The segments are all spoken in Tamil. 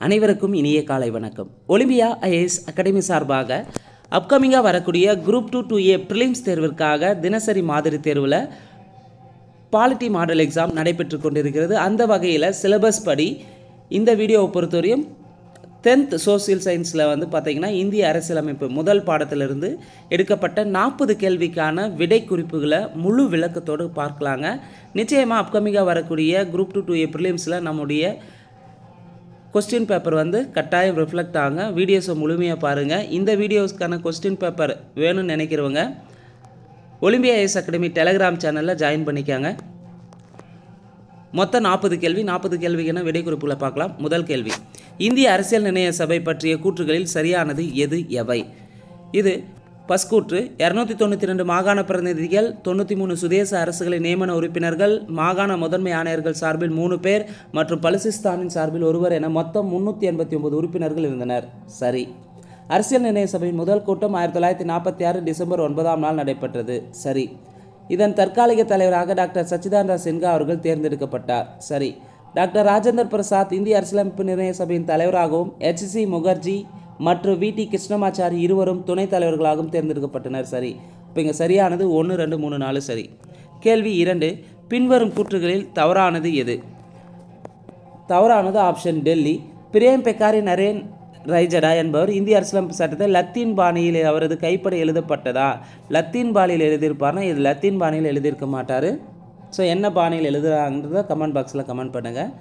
அனைவருக்கும் இனிய காலை வணக்கம். ஒலிம்பியா ஐஏஎஸ் அகாடமி சார்பாக அப்கமிங்காக வரக்கூடிய குரூப் 2 2A ப்ரிலிம்ஸ் தேர்விற்காக தினசரி மாதிரி தேர்வில் பாலிட்டி மாடல் எக்ஸாம் நடைபெற்று கொண்டிருக்கிறது. அந்த வகையில் சிலபஸ் படி இந்த வீடியோவை பொறுத்தவரையும் 10th சோசியல் சயின்ஸில் பார்த்திங்கன்னா இந்திய அரசியலமைப்பு முதல் பாடத்திலிருந்து எடுக்கப்பட்ட 40 கேள்விக்கான விடை குறிப்புகளை முழு விளக்கத்தோடு பார்க்கலாங்க. நிச்சயமாக அப்கமிங்காக வரக்கூடிய குரூப் 2 2A ப்ரிலிம்ஸில் நம்முடைய கொஸ்டின் பேப்பர் கட்டாயம் ரிஃப்ளெக்ட் ஆகுங்க. வீடியோஸை முழுமையாக பாருங்கள். இந்த வீடியோஸ்க்கான கொஸ்டின் பேப்பர் வேணும்னு நினைக்கிறவங்க ஒலிம்பியா ஐஏஎஸ் அகாடமி டெலகிராம் சேனலில் ஜாயின் பண்ணிக்காங்க. மொத்தம் 40 கேள்வி. 40 கேள்விக்கான விடை குறிப்புகளை பார்க்கலாம். முதல் கேள்வி, இந்திய அரசியல் நிர்ணய சபை பற்றிய கூற்றுகளில் சரியானது எது எவை? இது பஸ் கூற்று. 292 மாகாண பிரதிநிதிகள், 93 சுதேச அரசுகளின் நியமன உறுப்பினர்கள், மாகாண முதன்மை ஆணையர்கள் சார்பில் 3 பேர் மற்றும் பலுசிஸ்தானின் சார்பில் 1 என மொத்தம் 389 உறுப்பினர்கள் இருந்தனர். சரி. அரசியல் நிர்ணய சபையின் முதல் கூட்டம் 1946 டிசம்பர் 9ஆம் நாள் நடைபெற்றது. சரி. இதன் தற்காலிக தலைவராக டாக்டர் சச்சிதானந்த சின்ஹா அவர்கள் தேர்ந்தெடுக்கப்பட்டார். சரி. டாக்டர் ராஜேந்திர பிரசாத் இந்திய அரசியலமைப்பு நிர்ணய சபையின் தலைவராகவும் HC முகர்ஜி மற்றும் VT கிருஷ்ணமாச்சாரி இருவரும் துணைத் தலைவர்களாகவும் தேர்ந்தெடுக்கப்பட்டனர். சரி. இப்போ இங்கே சரியானது 1 2 3 4. சரி. கேள்வி 2, பின்வரும் கூற்றுகளில் தவறானது எது? தவறானது ஆப்ஷன் டெல்லி. பிரேம் பெக்காரி நரேன் ரைஜடா என்பவர் இந்திய அரசியலமைப்பு சட்டத்தை லத்தீன் பாணியில் அவரது கைப்பட எழுதப்பட்டதா? லத்தீன் பாணியில் எழுதியிருப்பார்னா இது லத்தீன் பாணியில் எழுதியிருக்க மாட்டார். ஸோ என்ன பாணியில் எழுதுகிறாங்கிறத கமெண்ட் பாக்ஸில் கமெண்ட் பண்ணுங்கள்.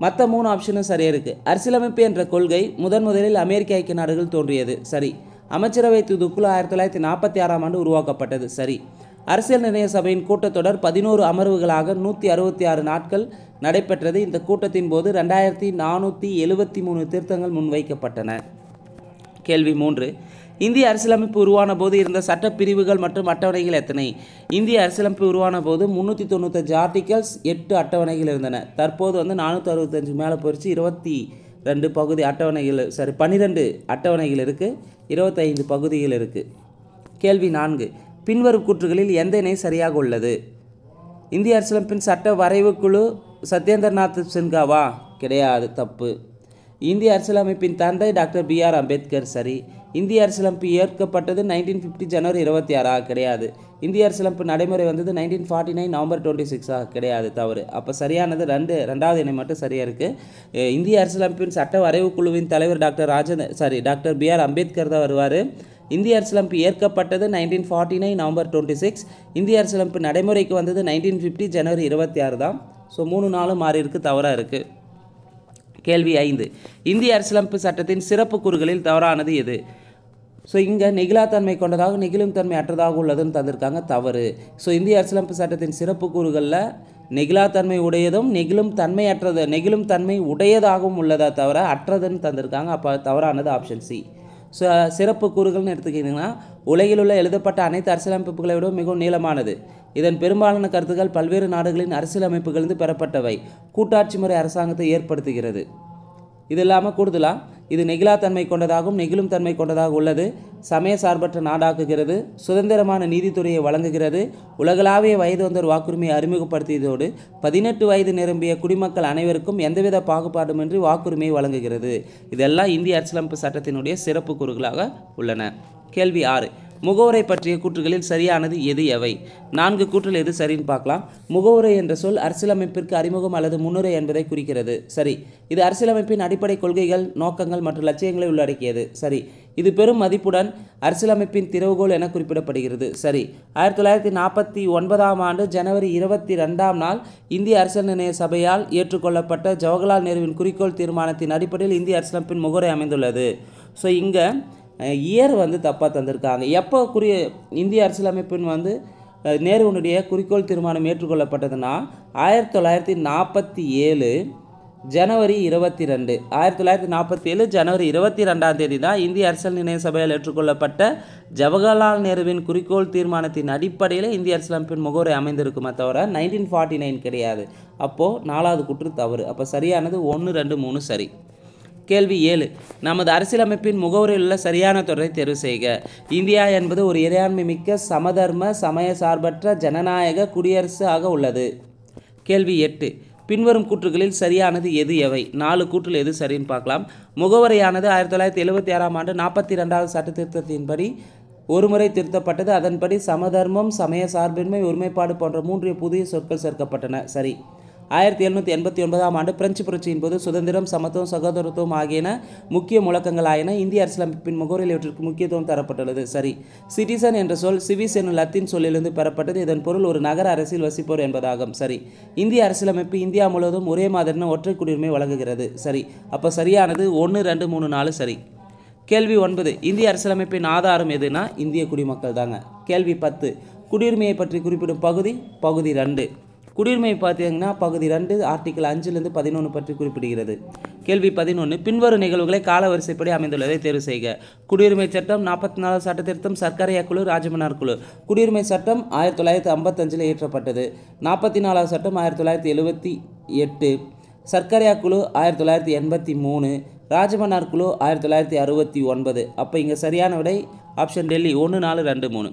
மற்ற 3 ஆப்ஷனும் சரியாக இருக்குது. அரசியலமைப்பு என்ற கொள்கை முதலில் அமெரிக்க ஐக்கிய நாடுகள் தோன்றியது. சரி. அமைச்சரவை தூதுக்குழு 1946ஆம் ஆண்டு உருவாக்கப்பட்டது. சரி. அரசியல் நிர்ணய சபையின் கூட்டத்தொடர் 11 அமர்வுகளாக 166 நாட்கள் நடைபெற்றது. இந்த கூட்டத்தின் போது 2473 திருத்தங்கள் முன்வைக்கப்பட்டன. கேள்வி 3, இந்திய அரசியலமைப்பு உருவான போது இருந்த சட்ட பிரிவுகள் மற்றும் அட்டவணைகள் எத்தனை? இந்திய அரசியலமைப்பு உருவான போது 395 ஆர்டிகல்ஸ், 8 அட்டவணைகள் இருந்தன. தற்போது 465 மேலே போயிடுச்சு. 22 பகுதி அட்டவணைகள், சரி 12 அட்டவணைகள் இருக்குது, 25 பகுதிகள் இருக்குது. கேள்வி 4, பின்வரும் கூற்றுகளில் எந்த இணை சரியாக உள்ளது? இந்திய அரசியலமைப்பின் சட்ட வரைவு குழு சத்யேந்திரநாத் சின்ஹாவா? கிடையாது, தப்பு. இந்திய அரசியலமைப்பின் தந்தை டாக்டர் BR அம்பேத்கர். சரி. இந்திய அரசியலமைப்பு ஏற்கப்பட்டது 1950 ஜனவரி 26 கிடையாது. இந்திய அரசியலமைப்பு நடைமுறை 1949 நவம்பர் 26 கிடையாது, தவறு. அப்போ சரியானது 2வது இணை மட்டும் சரியாக இருக்குது. இந்திய அரசியலமைப்பின் சட்ட வரைவு குழுவின் தலைவர் டாக்டர் BR அம்பேத்கர் தான் வருவார். இந்திய அரசியலமைப்பு ஏற்கப்பட்டது 1949 நவம்பர் 26. இந்திய அரசியலமைப்பு நடைமுறைக்கு 1950 ஜனவரி 26 தான். ஸோ 3 4 மாறி இருக்குது, தவறாக இருக்குது. கேள்வி 5, இந்திய அரசியலமைப்பு சட்டத்தின் சிறப்பு கூறுகளில் தவறானது எது? ஸோ இங்கே நெகிழாத்தன்மை கொண்டதாக நெகிழும் தன்மை அற்றதாக உள்ளதுன்னு தந்திருக்காங்க, தவறு. ஸோ இந்திய அரசியலமைப்பு சட்டத்தின் சிறப்பு கூறுகளில் நெகிழாத்தன்மை உடையதும் நெகிழும் தன்மை உடையதாகவும் உள்ளதா தவிர அற்றதுன்னு தந்திருக்காங்க. அப்போ தவறானது ஆப்ஷன் சி. ஸோ சிறப்பு கூறுகள்னு எடுத்துக்கிட்டிங்கன்னா உலகில் உள்ள எழுதப்பட்ட அனைத்து அரசியலமைப்புகளை விட மிகவும் நீளமானது. இதன் பெரும்பாலான கருத்துக்கள் பல்வேறு நாடுகளின் அரசியலமைப்புகளிலிருந்து பெறப்பட்டவை. கூட்டாட்சி முறை அரசாங்கத்தை ஏற்படுத்துகிறது. இது இல்லாமல் கூடுதலாக இது நெகிழாத்தன்மை கொண்டதாகவும் நெகிழும் தன்மை கொண்டதாக உள்ளது. சமய சார்பற்ற நாடாக்குகிறது. சுதந்திரமான நீதித்துறையை வழங்குகிறது. உலகளாவிய வயது வந்தோர் வாக்குரிமையை அறிமுகப்படுத்தியதோடு 18 வயது நிரம்பிய குடிமக்கள் அனைவருக்கும் எந்தவித பாகுபாடுமின்றி வாக்குரிமையை வழங்குகிறது. இதெல்லாம் இந்திய அரசியலமைப்பு சட்டத்தினுடைய சிறப்பு கூறுகளாக உள்ளன. கேள்வி 6, முகவுரை பற்றிய கூற்றுகளில் சரியானது எது எவை? 4 கூற்றில் எது சரின்னு பார்க்கலாம். முகவுரை என்ற சொல் அரசியலமைப்பிற்கு அறிமுகம் அல்லது முன்னுரை என்பதை குறிக்கிறது. சரி. இது அரசியலமைப்பின் அடிப்படை கொள்கைகள், நோக்கங்கள் மற்றும் லட்சியங்களை உள்ளடக்கியது. சரி. இது பெரும் மதிப்புடன் அரசியலமைப்பின் திறவுகோல் என குறிப்பிடப்படுகிறது. சரி. 1949ஆம் ஆண்டு ஜனவரி 22ஆம் நாள் இந்திய அரசியல் நிர்ணய சபையால் ஏற்றுக்கொள்ளப்பட்ட ஜவஹர்லால் நேருவின் குறிக்கோள் தீர்மானத்தின் அடிப்படையில் இந்திய அரசியலமைப்பின் முகவுரை அமைந்துள்ளது. ஸோ இங்கே இயர் தப்பாக தந்திருக்காங்க. எப்போ இந்திய அரசியலமைப்பின் நேருவினுடைய குறிக்கோள் தீர்மானம் ஏற்றுக்கொள்ளப்பட்டதுன்னா 1947 ஜனவரி 22. 1947 ஜனவரி 22ஆம் தேதி தான் இந்திய அரசியல் நிர்ணய சபையால் ஏற்றுக்கொள்ளப்பட்ட ஜவஹர்லால் நேருவின் குறிக்கோள் தீர்மானத்தின் அடிப்படையில் இந்திய அரசியலமைப்பின் முகவுரை அமைந்திருக்குமே தவிர 1949 கிடையாது. அப்போது 4வது கூற்று தவறு. அப்போ சரியானது 1 2 3 சரி. கேள்வி 7, நமது அரசியலமைப்பின் முகவுரையில் உள்ள சரியான தொடரை தேர்வு செய்க. இந்தியா என்பது ஒரு இறையாண்மை மிக்க சமதர்ம சமய சார்பற்ற ஜனநாயக குடியரசு ஆக உள்ளது. கேள்வி 8, பின்வரும் கூற்றுகளில் சரியானது எது எவை? 4 கூற்றில் எது சரின்னு பார்க்கலாம். முகவரையானது 1976ஆம் ஆண்டு 42வது சட்ட திருத்தத்தின்படி ஒருமுறை திருத்தப்பட்டது. அதன்படி சமதர்மம், சமய சார்பின்மை, ஒருமைப்பாடு போன்ற 3 புதிய சொற்கள் சேர்க்கப்பட்டன. சரி. 1789ஆம் ஆண்டு பிரெஞ்சு புரட்சியின் போது சுதந்திரம், சமத்துவம், சகோதரத்துவம் ஆகியன முக்கிய முழக்கங்கள் ஆயின. இந்திய அரசியலமைப்பின் முகவரில் இவற்றிற்கு முக்கியத்துவம் தரப்பட்டுள்ளது. சரி. சிட்டிசன் என்ற சொல் சிவிஸ் என்னும் லத்தீன் சொல்லிலிருந்து பெறப்பட்டது. இதன் பொருள் ஒரு நகர அரசியல் வசிப்போர் என்பதாகும். சரி. இந்திய அரசியலமைப்பு இந்தியா முழுவதும் ஒரே மாதிரியான ஒற்றை குடியுரிமை வழங்குகிறது. சரி. அப்போ சரியானது 1, 2, 3, 4 சரி. கேள்வி 9. இந்திய அரசியலமைப்பின் ஆதாரம் எதுனா இந்திய குடிமக்கள் தாங்க. கேள்வி 10. குடியுரிமையை பற்றி குறிப்பிடும் பகுதி பகுதி 2. குடியுரிமை பார்த்தீங்கன்னா பகுதி 2 ஆர்டிகல் 5லிருந்து 11 பற்றி குறிப்பிடுகிறது. கேள்வி 11. பின்வரும் நிகழ்வுகளை காலவரிசைப்படி அமைந்துள்ளதை தேர்வு செய்க. குடியுரிமை சட்டம், 44 சட்ட திருத்தம், சர்க்கரையா குழு, ராஜமன்னார் குழு. குடியுரிமை சட்டம் 1955 இயற்றப்பட்டது. 44வது சட்டம் 1978. சர்க்கரையா குழு 1983. ராஜமன்னார் குழு 1969. அப்போ இங்கே சரியான விடை ஆப்ஷன் டெல்லி 1, 4, 2, 3.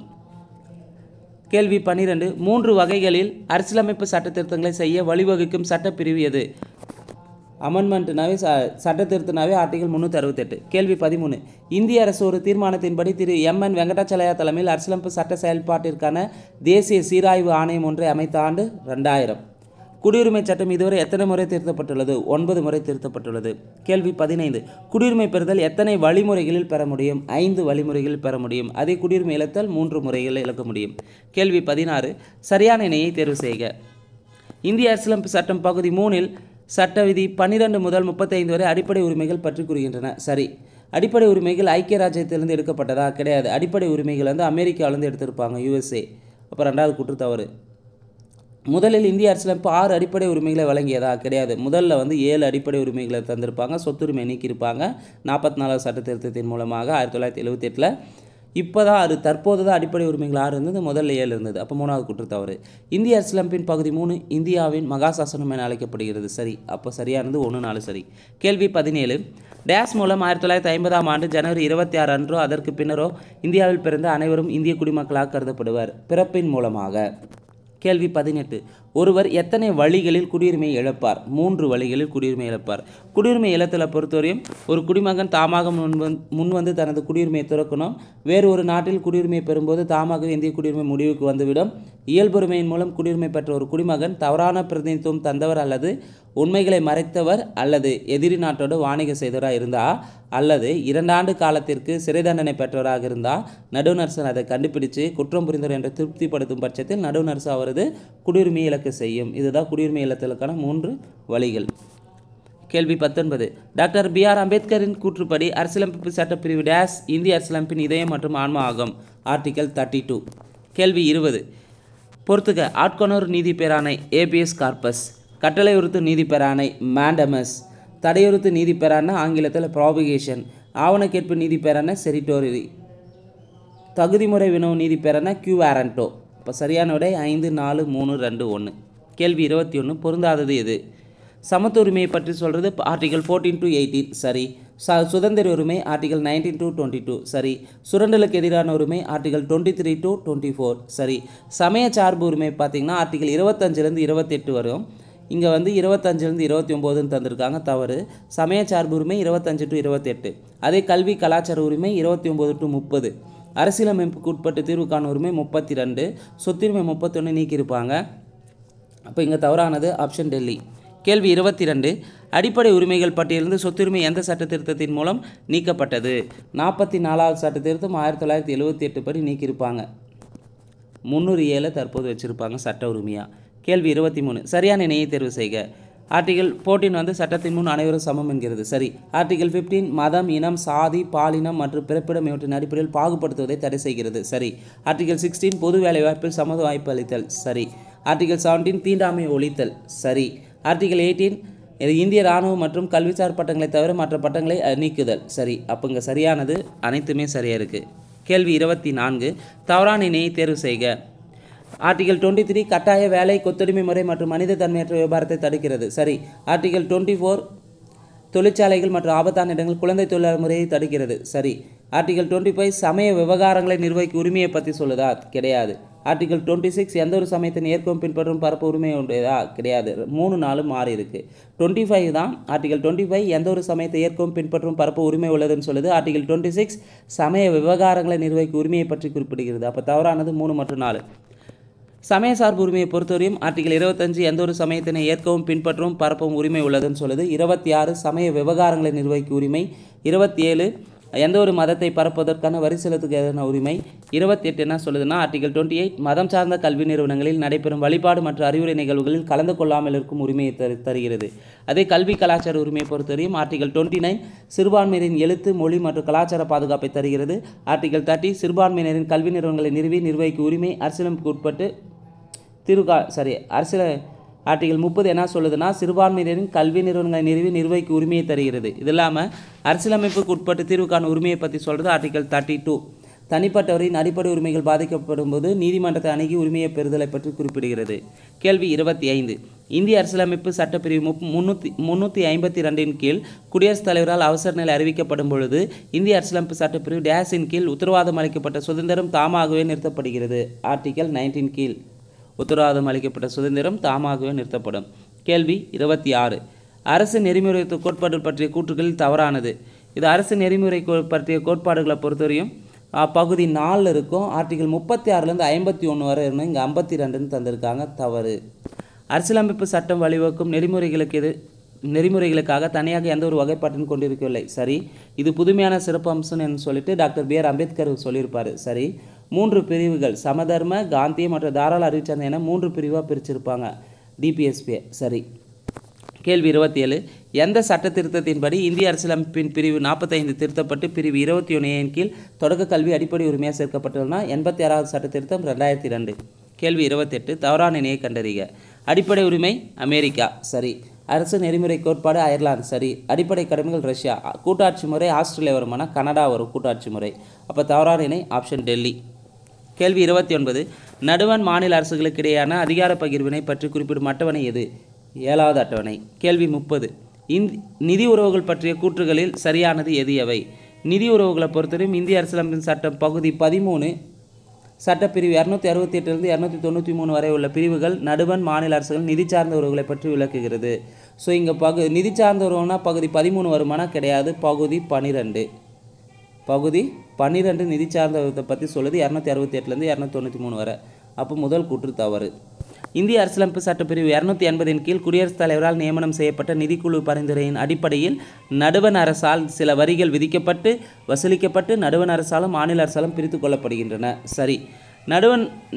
கேள்வி 12. 3 வகைகளில் அரசியலமைப்பு சட்ட திருத்தங்களை செய்ய வழிவகுக்கும் சட்டப்பிரிவு எது? அமெண்ட்மெண்ட்னாவே சட்ட திருத்தனாவே ஆர்டிகல் 368. கேள்வி 13. இந்திய அரசு ஒரு தீர்மானத்தின்படி திரு M.N. வெங்கடாச்சலயா தலைமையில் அரசியலமைப்பு சட்ட செயல்பாட்டிற்கான தேசிய சீராய்வு ஆணையம் ஒன்றை அமைத்த ஆண்டு 2000. குடியுரிமை சட்டம் இதுவரை எத்தனை முறை திருத்தப்பட்டுள்ளது? 9 முறை திருத்தப்பட்டுள்ளது. கேள்வி 15. குடியுரிமை பெறுதல் எத்தனை வழிமுறைகளில் பெற முடியும்? 5 வழிமுறைகளில் பெற முடியும். அதே குடியுரிமை இழத்தல் 3 முறைகளில் இழக்க முடியும். கேள்வி 16. சரியான இணையை தேர்வு செய்க. இந்திய அரசியலமைப்பு சட்டம் பகுதி 3இல் சட்ட விதி 12 முதல் 35 வரை அடிப்படை உரிமைகள் பற்றி கூறுகின்றன. சரி. அடிப்படை உரிமைகள் ஐக்கிய ராஜ்யத்திலிருந்து எடுக்கப்பட்டதா? கிடையாது. அடிப்படை உரிமைகள் வந்து அமெரிக்காவிலேருந்து எடுத்திருப்பாங்க, USA. அப்போ 2வது கூற்று தவறு. முதலில் இந்திய அரசியலமைப்பு 6 அடிப்படை உரிமைகளை வழங்கியதா? கிடையாது. முதல்ல வந்து 7 அடிப்படை உரிமைகளை தந்திருப்பாங்க. சொத்துரிமை நீக்கியிருப்பாங்க 44வது சட்ட திருத்தத்தின் மூலமாக 1978. இப்போ தான் அது தற்போது தான் அடிப்படை உரிமைகள் 6 இருந்தது, முதல்ல 7 இருந்தது. அப்போ 3வது கூற்று தவறு. இந்திய அரசியலமைப்பின் பகுதி 3 இந்தியாவின் மகாசாசனம் என அழைக்கப்படுகிறது. சரி. அப்போ சரியானது 1, 4 சரி. கேள்வி 17. டேஸ் மூலம் 1950ஆம் ஆண்டு ஜனவரி 26 அன்றோ அதற்கு பின்னரோ இந்தியாவில் பிறந்த அனைவரும் இந்திய குடிமக்களாக கருதப்படுவர். பிறப்பின் மூலமாக. கேள்வி 18. ஒருவர் எத்தனை வழிகளில் குடியுரிமை இழப்பார்? 3 வழிகளில் குடியுரிமை இழப்பார். குடியுரிமை இழத்தலை பொறுத்தவரையும் ஒரு குடிமகன் தாமாக முன்வந்து தனது குடியுரிமையை துறக்கணும். வேறு ஒரு நாட்டில் குடியுரிமை பெறும்போது தாமாகவே இந்திய குடியுரிமை முடிவுக்கு வந்துவிடும். இயல்புரிமையின் மூலம் குடியுரிமை பெற்ற ஒரு குடிமகன் தவறான பிரதிநிதித்துவம் தந்தவர் அல்லது உண்மைகளை மறைத்தவர் அல்லது எதிரி நாட்டோடு வாணிக செய்தவராக இருந்தால் அல்லது 2 ஆண்டு காலத்திற்கு சிறை தண்டனை பெற்றவராக இருந்தால் நடுவர் அரசு அதை கண்டுபிடிச்சு குற்றம் புரிந்தவர் என்று திருப்திப்படுத்தும் பட்சத்தில் நடுவர் அரசு அவரது குடியுரிமை இழக்க செய்யும். இதுதான் குடியுரிமை இழத்தலுக்கான 3 வழிகள். கேள்வி 19. Doctor B.R. அம்பேத்கரின் கூற்றுப்படி அரசியலமைப்பு சட்டப்பிரிவு டேஸ் இந்திய அரசியலமைப்பின் இதயம் மற்றும் ஆன்மா ஆகும். ஆர்டிகல் 32. கேள்வி 20. பொறுத்துக. ஆட்கொணர் நீதி பேராணை ABS கார்பஸ். கட்டளையுறுத்து நீதி பேராணை மேண்டமஸ். தடையுறுத்து நீதி பேரான ஆங்கிலத்தில் ப்ராபிகேஷன். ஆவணக்கேற்பு நீதி பேரான செரிட்டோரி. தகுதிமுறை வினவு நீதி பேரான கியூஆரண்டோ. இப்போ சரியான விடை 5, 4, 3, 2, 1. கேள்வி 21. பொருந்தாதது எது? சமத்துவ உரிமையை பற்றி சொல்கிறது ஆர்டிகல் 14 to 18 சரி. சுதந்திர உரிமை ஆர்டிகல் 19 to 22 சரி. சுரண்டலுக்கு எதிரான உரிமை ஆர்டிகல் 23 to 24 சரி. சமய சார்பு உரிமை பார்த்திங்கன்னா ஆர்டிகல் 25லேருந்து 28 வரும். இங்கே வந்து 25லேருந்து 29ன்னு தந்திருக்காங்க, தவறு. சமய சார்பு உரிமை 25 to 28. அதே கல்வி கலாச்சார உரிமை 29 to 30. அரசியலமைப்புக்கு உட்பட்டு தீர்வு காண உரிமை 32. சொத்துரிமை 31 நீக்கியிருப்பாங்க. அப்போ இங்கே தவறானது ஆப்ஷன் டெல்லி. கேள்வி 22. அடிப்படை உரிமைகள் பட்டியலிருந்து சொத்துரிமை எந்த சட்ட திருத்தத்தின் மூலம் நீக்கப்பட்டது? 44வது சட்ட திருத்தம் 1978 படி நீக்கியிருப்பாங்க. 307 தற்போது வச்சுருப்பாங்க சட்ட உரிமையாக. கேள்வி 23. சரியான இணையை தேர்வு செய்க. ஆர்டிகல் 14 வந்து சட்டத்தின் முன் அனைவரும் சமம் என்கிறது. சரி. ஆர்டிகல் 15 மதம், இனம், சாதி, பாலினம் மற்றும் பிறப்பிடம் இவற்றின் அடிப்படையில் பாகுபடுத்துவதை தடை செய்கிறது. சரி. ஆர்டிகல் 16 பொது வேலைவாய்ப்பில் சம வாய்ப்பு அளித்தல். சரி. ஆர்டிகல் 17 தீண்டாமை ஒழித்தல். சரி. ஆர்டிகல் 18 இந்திய இராணுவம் மற்றும் கல்விசார் பட்டங்களை தவிர மற்ற பட்டங்களை நீக்குதல். சரி. அப்போ இங்கே சரியானது அனைத்துமே சரியாக இருக்குது. கேள்வி 24. தவறான இணையை தேர்வு செய்க. ஆர்டிகல் 23 கட்டாய வேலை, கொத்தடிமை முறை மற்றும் மனித தன்மையற்ற வியாபாரத்தை தடுக்கிறது. சரி. ஆர்டிகல் 24 தொழிற்சாலைகள் மற்றும் ஆபத்தான இடங்கள் குழந்தை தொழிலாளர் முறையை தடுக்கிறது. சரி. ஆர்டிகல் 25 சமய விவகாரங்களை நிர்வகிக்க உரிமையை பற்றி சொல்லுதா? கிடையாது. ஆர்டிகல் 26 எந்த ஒரு சமயத்தின் ஏற்கவும் பின்பற்றும் பரப்பு உரிமை உடையதா? கிடையாது. 3 4 மாறி இருக்குது. 25 தான் ஆர்டிகல் 25 எந்த ஒரு சமயத்தை ஏற்கவும் பின்பற்றும் பரப்பு உரிமை உள்ளதுன்னு சொல்லுது. ஆர்டிகல் 26 சமய விவகாரங்களை நிர்வகிக்கும் உரிமையை பற்றி குறிப்பிடுகிறது. அப்போ தவறானது 3 மற்றும் 4. சமய சார்பு உரிமையை பொறுத்தவரையும் ஆர்டிகல் 25 எந்த ஒரு சமயத்தினை ஏற்கவும் பின்பற்றவும் பரப்பவும் உரிமை உள்ளதுன்னு சொல்லுது. 26 சமய விவகாரங்களை நிர்வகிக்கும் உரிமை. 27 எந்த ஒரு மதத்தை பரப்புவதற்கான வரி செலுத்துவதற்கான உரிமை. 28 என்ன சொல்லுதுன்னா ஆர்டிகல் 28 மதம் சார்ந்த கல்வி நிறுவனங்களில் நடைபெறும் வழிபாடு மற்றும் அறிவுரை நிகழ்வுகளில் கலந்து கொள்ளாமல் இருக்கும் உரிமையை தருகிறது. அதே கல்வி கலாச்சார உரிமையை பொறுத்தவரையும் ஆர்டிகல் 29 சிறுபான்மையினரின் எழுத்து மொழி மற்றும் கலாச்சார பாதுகாப்பை தருகிறது. ஆர்டிகல் 30 சிறுபான்மையினரின் கல்வி நிறுவனங்களை நிர்வகிக்கும் உரிமை அரசியலமைப்புக்கு உட்பட்டு ஆர்டிகல் 30 என்ன சொல்லுதுன்னா சிறுபான்மையினரின் கல்வி நிறுவனங்களை நிர்வகிக்கும் உரிமையை தருகிறது. இது இல்லாமல் அரசியலமைப்புக்கு உட்பட்டு தீர்வுக்கான உரிமையை பற்றி சொல்கிறது ஆர்டிகல் 32 தனிப்பட்டவரின் அடிப்படை உரிமைகள் பாதிக்கப்படும் போது நீதிமன்றத்தை அணுகி உரிமையை பெறுதலை பற்றி குறிப்பிடுகிறது. கேள்வி 25 இந்திய அரசியலமைப்பு சட்டப்பிரிவு 352 கீழ் குடியரசுத் தலைவரால் அவசர நிலை அறிவிக்கப்படும் பொழுது இந்திய அரசியலமைப்பு சட்டப்பிரிவு டேஸின் கீழ் உத்தரவாதம் அளிக்கப்பட்ட சுதந்திரம் தாமாகவே நிறுத்தப்படுகிறது. ஆர்டிகல் 19 கீழ் உத்தரவாதம் அளிக்கப்பட்ட சுதந்திரம் தாமாகவே நிறுத்தப்படும். கேள்வி 26 அரசு நெறிமுறை கோட்பாடுகள் பற்றிய கூற்றுகளில் தவறானது. இது அரசு நெறிமுறை பற்றிய கோட்பாடுகளை பொறுத்தவரையும் பகுதி 4 இருக்கும். ஆர்டிகல் 36லேருந்து 51 வரை இருக்கும். இங்கே 52ன்னு தந்திருக்காங்க. தவறு. அரசியலமைப்பு சட்டம் வழிவகுக்கும் நெறிமுறைகளுக்காக தனியாக எந்த ஒரு வகைப்பாட்டின் கொண்டிருக்கவில்லை. சரி. இது புதுமையான சிறப்பு அம்சம்னு சொல்லிட்டு டாக்டர் B.R. அம்பேத்கர் சொல்லியிருப்பார். சரி. 3 பிரிவுகள் சமதர்ம காந்திய மற்றும் தாராள அறிவுச்சார்ந்த என 3 பிரிவாக பிரிச்சிருப்பாங்க DPSP. சரி. கேள்வி 27 எந்த சட்ட திருத்தத்தின்படி இந்திய அரசியலமைப்பின் பிரிவு 45 திருத்தப்பட்டு பிரிவு 21 கீழ் தொடக்க கல்வி அடிப்படை உரிமையாக சேர்க்கப்பட்டுள்ளனா? 86வது சட்ட திருத்தம் 2002. கேள்வி 28 தவறான இணையை கண்டறிக. அடிப்படை உரிமை அமெரிக்கா. சரி. அரசு நெறிமுறை கோட்பாடு அயர்லாந்து. சரி. அடிப்படை கடமைகள் ரஷ்யா. கூட்டாட்சி முறை ஆஸ்திரேலியா வருமானா? கனடா வரும் கூட்டாட்சி முறை. அப்போ தவறான இணை ஆப்ஷன் டெல்லி. கேள்வி 29 நடுவண் மாநில அரசுகளுக்கு இடையேயான அதிகார பகிர்வினை பற்றி குறிப்பிடும் அட்டவணை எது? 7வது அட்டவணை. கேள்வி 30 நிதி உறவுகள் பற்றிய கூற்றுகளில் சரியானது எது எவை? நிதி உறவுகளை பொறுத்தவரையும் இந்திய அரசியலமைப்பின் சட்டம் பகுதி 13 சட்டப்பிரிவு 268லிருந்து 293 வரை உள்ள பிரிவுகள் நடுவண் மாநில அரசுகள் நிதி சார்ந்த உறவுகளை பற்றி விளக்குகிறது. ஸோ இங்கே நிதி சார்ந்த உறவுனா பகுதி 13 வருமானா? கிடையாது. பகுதி 12 நிதி சார்ந்த உறவை பற்றி சொல்லுது 268லேருந்து 293 வரை. அப்போ முதல் கூற்று தவறு. இந்திய அரசியலமைப்பு சட்டப்பிரிவு 280 கீழ் குடியரசுத் தலைவரால் நியமனம் செய்யப்பட்ட நிதிக்குழு பரிந்துரையின் அடிப்படையில் நடுவண் அரசால் சில வரிகள் விதிக்கப்பட்டு வசூலிக்கப்பட்டு நடுவண் அரசாலும் மாநில அரசாலும் பிரித்து கொள்ளப்படுகின்றன. சரி.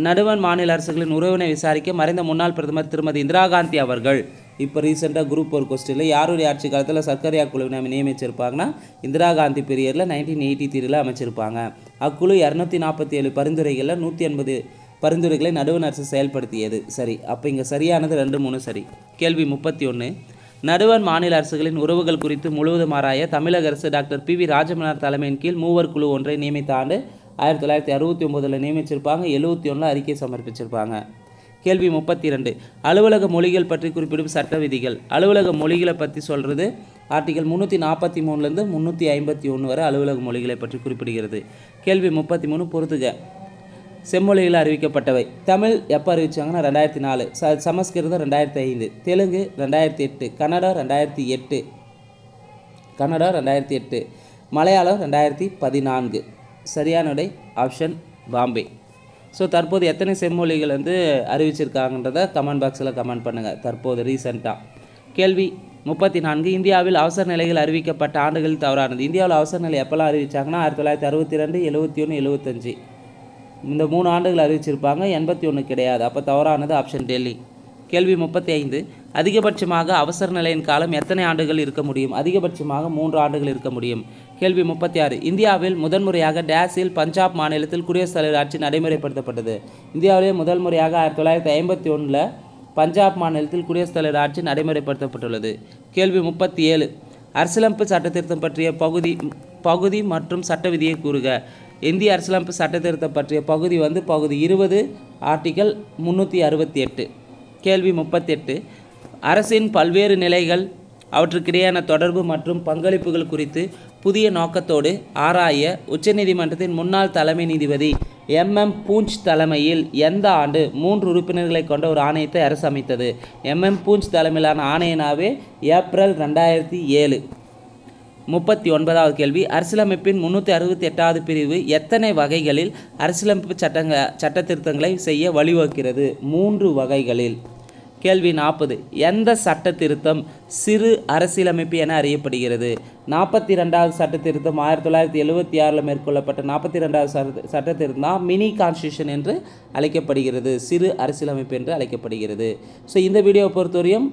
நடுவண் மாநில அரசுகளின் உறவினை விசாரிக்க மறைந்த முன்னாள் பிரதமர் திருமதி இந்திரா காந்தி அவர்கள் இப்போ ரீசெண்டாக குரூப் 4 கொஸ்டினில் யாருடைய ஆட்சி காலத்தில் சர்க்கரையா குழுவினை நியமிச்சிருப்பாங்கன்னா இந்திரா காந்தி பீரியடில் 1983 அமைச்சிருப்பாங்க. அக்குழு 247 பரிந்துரைகளில் 180 பரிந்துரைகளை நடுவண் அரசு செயல்படுத்தியது. சரி. அப்போ இங்கே சரியானது 2 3 சரி. கேள்வி 31 நடுவண் மாநில அரசுகளின் உறவுகள் குறித்து முழுவதும் ஆராய தமிழக அரசு டாக்டர் PV ராஜமன்னார் தலைமையின் கீழ் 3 குழு ஒன்றை நியமித்த ஆண்டு 1969 நியமிச்சிருப்பாங்க. 71 அறிக்கை சமர்ப்பிச்சிருப்பாங்க. கேள்வி 32 அலுவலக மொழிகள் பற்றி குறிப்பிடும் சட்ட விதிகள். அலுவலக மொழிகளை பற்றி சொல்கிறது ஆர்டிகல் 343லேருந்து 351 வரை அலுவலக மொழிகளை பற்றி குறிப்பிடுகிறது. கேள்வி 33 பொறுத்துக. செம்மொழிகள் அறிவிக்கப்பட்டவை. தமிழ் எப்போ அறிவிச்சாங்கன்னா 2004. சமஸ்கிருதம் 2005. தெலுங்கு 2008. கன்னடா 2008. மலையாளம் 2014. சரியான விடை ஆப்ஷன் பாம்பே. ஸோ தற்போது எத்தனை செம்மொழிகள் அறிவிச்சிருக்காங்கன்றதை கமெண்ட் பாக்ஸில் கமெண்ட் பண்ணுங்கள். தற்போது ரீசெண்டாக. கேள்வி 34 இந்தியாவில் அவசர நிலைகள் அறிவிக்கப்பட்ட ஆண்டுகளில் தவறானது. இந்தியாவில் அவசர நிலை எப்போல்லாம் அறிவிச்சாங்கன்னா 1962, 71, 75 இந்த 3 ஆண்டுகள் அறிவிச்சிருப்பாங்க. 81 கிடையாது. அப்போ தவறானது ஆப்ஷன் டெல்லி. கேள்வி 35 அதிகபட்சமாக அவசர நிலையின் காலம் எத்தனை ஆண்டுகள் இருக்க முடியும்? அதிகபட்சமாக 3 ஆண்டுகள் இருக்க முடியும். கேள்வி 36 இந்தியாவில் முதன்முறையாக டேஸில் பஞ்சாப் மாநிலத்தில் குடியரசுத் தலைவர் ஆட்சி நடைமுறைப்படுத்தப்பட்டது. இந்தியாவிலே முதல் முறையாக 1951 பஞ்சாப் மாநிலத்தில் குடியரசுத் தலைவர் ஆட்சி நடைமுறைப்படுத்தப்பட்டுள்ளது. கேள்வி 37 அரசியலமைப்பு சட்டத்திருத்தம் பற்றிய பகுதி மற்றும் சட்ட விதியை கூறுக. இந்திய அரசியலமைப்பு சட்டத்திருத்தம் பற்றிய பகுதி பகுதி 20 ஆர்டிகல் 368. கேள்வி 38 அரசின் பல்வேறு நிலைகள் அவற்றுக்கிடையான தொடர்பு மற்றும் பங்களிப்புகள் குறித்து புதிய நோக்கத்தோடு ஆராய உச்சநீதிமன்றத்தின் முன்னாள் தலைமை நீதிபதி பூஞ்ச் தலைமையில் எந்த ஆண்டு 3 உறுப்பினர்களை கொண்ட ஒரு ஆணையத்தை அரசு அமைத்தது? பூஞ்ச் தலைமையிலான ஆணையனாவே ஏப்ரல் 2007. 39வது கேள்வி, அரசியலமைப்பின் 368வது பிரிவு எத்தனை வகைகளில் அரசியலமைப்பு சட்ட திருத்தங்களை செய்ய வழிவகுக்கிறது? 3 வகைகளில். கேள்வி 40, எந்த சட்ட திருத்தம் சிறு அரசியலமைப்பு என அறியப்படுகிறது? 42வது சட்ட திருத்தம் 1976 மேற்கொள்ளப்பட்ட 42வது சட்ட திருத்தம் தான் மினி கான்ஸ்டியூஷன் என்று அழைக்கப்படுகிறது, சிறு அரசியலமைப்பு என்று அழைக்கப்படுகிறது. ஸோ இந்த வீடியோவை பொறுத்தவரையும்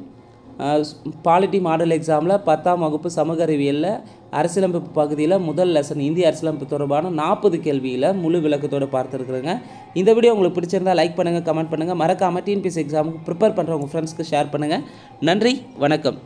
பாலிட்டி மாடல் எக்ஸாமில் 10ஆம் வகுப்பு சமூக அறிவியலில் அரசியலமைப்பு பகுதியில் முதல் லெசன் இந்திய அரசியலமைப்பு தொடர்பான 40 கேள்வியில் முழு விளக்கத்தோடு பார்த்துருக்குறேங்க. இந்த வீடியோ உங்களுக்கு பிடிச்சிருந்தால் லைக் பண்ணுங்கள், கமெண்ட் பண்ணுங்கள், மறக்காமல் டிஎன்பிஎஸ்சி எக்ஸாமுக்கு ப்ரிப்பேர் பண்ணுற உங்கள் ஃப்ரெண்ட்ஸ்க்கு ஷேர் பண்ணுங்கள். நன்றி, வணக்கம்.